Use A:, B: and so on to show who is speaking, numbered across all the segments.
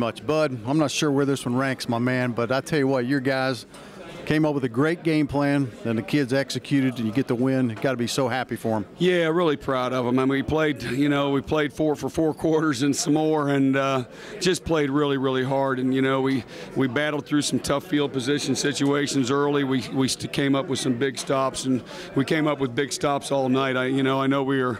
A: Much, Bud. I'm not sure where this one ranks, my man, but I tell you what, your guys came up with a great game plan, and the kids executed, and you get the win. You got to be so happy for them.
B: Yeah, really proud of them. I mean, we played for 4 quarters and some more, and just played really, really hard. And we battled through some tough field position situations early. We came up with some big stops, and we came up with big stops all night. I know we were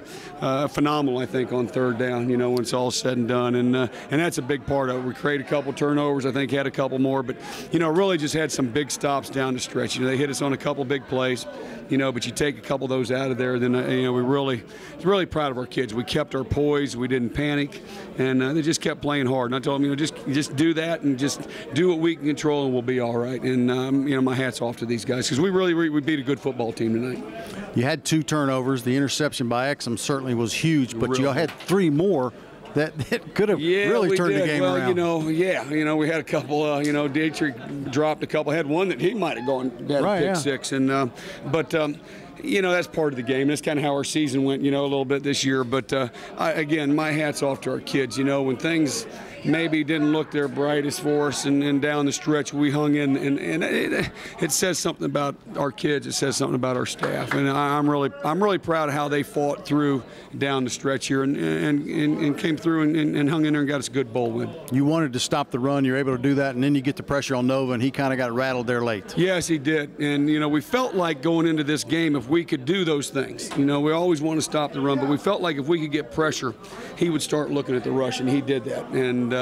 B: phenomenal. I think on third down. When it's all said and done, and that's a big part of it. We created a couple turnovers. I think had a couple more, but really just had some big stops down the stretch. They hit us on a couple big plays, but you take a couple of those out of there, then we really proud of our kids. We kept our poise, we didn't panic, and they just kept playing hard. And I told them, just do that and just do what we can control, and we'll be all right. And my hat's off to these guys because we beat a good football team tonight.
A: You had 2 turnovers. The interception by Exum certainly was huge, but you had 3 more. That could have really turned the game around.
B: We had a couple. Dietrich dropped a couple. Had one that he might have gone a pick six, and that's part of the game. That's kind of how our season went, a little bit this year. But again, my hat's off to our kids. When things maybe didn't look their brightest for us, and down the stretch we hung in, and it says something about our kids. It says something about our staff, and I'm really proud of how they fought through down the stretch here and came through and hung in there and got us a good bowl win.
A: You wanted to stop the run. You're able to do that, and then you get the pressure on Nova, and he kind of got rattled there late.
B: Yes, he did, and we felt like going into this game, if we could do those things, we always want to stop the run, but we felt like if we could get pressure, he would start looking at the rush, and he did that. And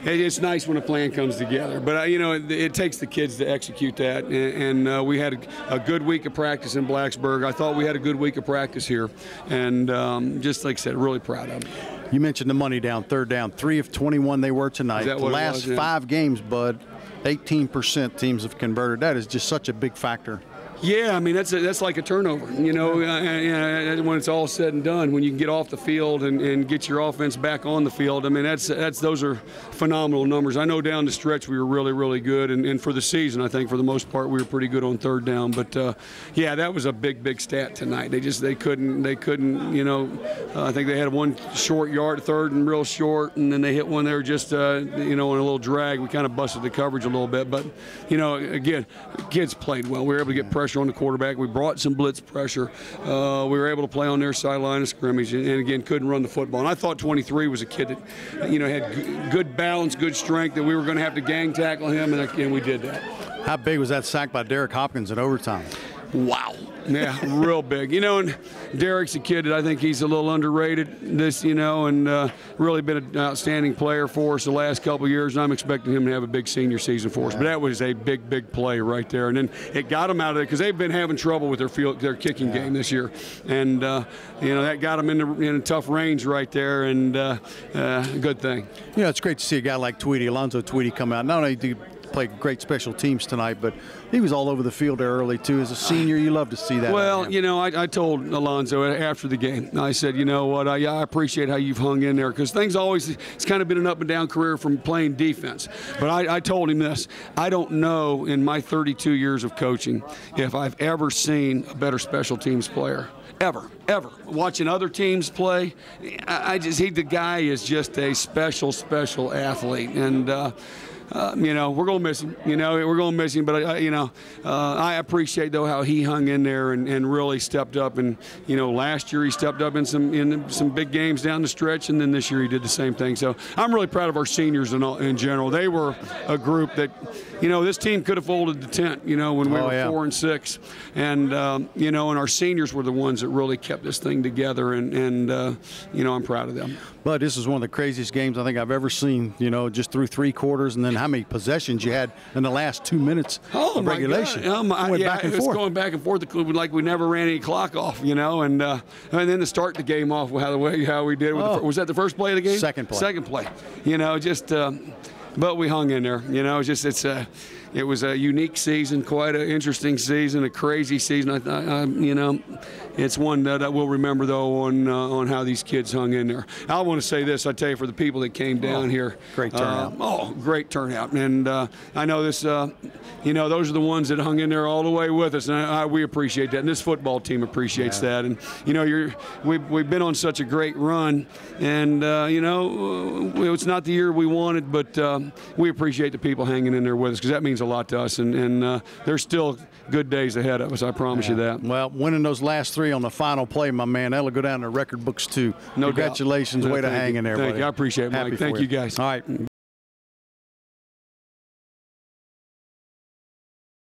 B: it's nice when a plan comes together, but it takes the kids to execute that. And we had a good week of practice in Blacksburg. I thought we had a good week of practice here, and just like I said, really proud of them.
A: You mentioned the money down, third down, 3 of 21 they were tonight.
B: The
A: last 5 games, Bud, 18% teams have converted. That is just such a big factor.
B: Yeah, I mean that's like a turnover. When it's all said and done, when you can get off the field and get your offense back on the field, I mean those are phenomenal numbers. I know down the stretch we were really, really good, and for the season, I think for the most part we were pretty good on third down. But that was a big stat tonight. They couldn't. I think they had one short yard, third and real short, and then they hit one there just on a little drag. We kind of busted the coverage a little bit, but again, kids played well. We were able to get pressure on the quarterback. We brought some blitz pressure. We were able to play on their sideline of scrimmage, and again couldn't run the football. And I thought 23 was a kid that had good balance, good strength, that we were going to have to gang tackle him, and we did that.
A: How big was that sack by Derek Hopkins in overtime?
B: Wow. Yeah, real big. And Derek's a kid that I think he's a little underrated, and really been an outstanding player for us the last couple of years, and I'm expecting him to have a big senior season for us. But that was a big play right there. And then it got them out of there because they've been having trouble with their kicking game this year. And, that got them in a tough range right there, and good thing.
A: It's great to see a guy like Tweedy, Alonzo Tweedy, come out. Not only do you play great special teams tonight, but he was all over the field there early too. As a senior, you love to see that.
B: Well, I told Alonzo after the game, I said, what, I appreciate how you've hung in there, because things always, it's kind of been an up and down career from playing defense. But I told him this, I don't know in my 32 years of coaching if I've ever seen a better special teams player. Ever. Watching other teams play, the guy is just a special athlete, and we're going to miss him. We're going to miss him. But I appreciate though how he hung in there and really stepped up. And last year he stepped up in some big games down the stretch, and then this year he did the same thing. So I'm really proud of our seniors in general. They were a group that, this team could have folded the tent. When we were 4 and 6, and and our seniors were the ones that really kept this thing together. And I'm proud of them.
A: But this is one of the craziest games I think I've ever seen. Just through 3 quarters, and then how many possessions you had in the last 2 minutes of regulation.
B: It was going back and forth like we never ran any clock off, and then to start the game off how we did. Was that the first play of the game?
A: Second play.
B: Second play. But we hung in there. It was a unique season, quite an interesting season, a crazy season. it's one that I will remember, though, on how these kids hung in there. I want to say this, I tell you, for the people that came down here.
A: Great turnout.
B: Great turnout. And I know this, those are the ones that hung in there all the way with us, and we appreciate that. And this football team appreciates that. And, we've been on such a great run, and, it's not the year we wanted, but we appreciate the people hanging in there with us, because that means a lot to us. And there's still good days ahead of us, I promise you that.
A: Well, winning those last 3 on the final play, my man, that'll go down in the record books too.
B: No
A: Congratulations.
B: doubt.
A: Way to hang in there,
B: Thank
A: buddy.
B: you. I appreciate it, Mike.
A: Happy
B: Thank
A: for
B: you, guys.
A: All right.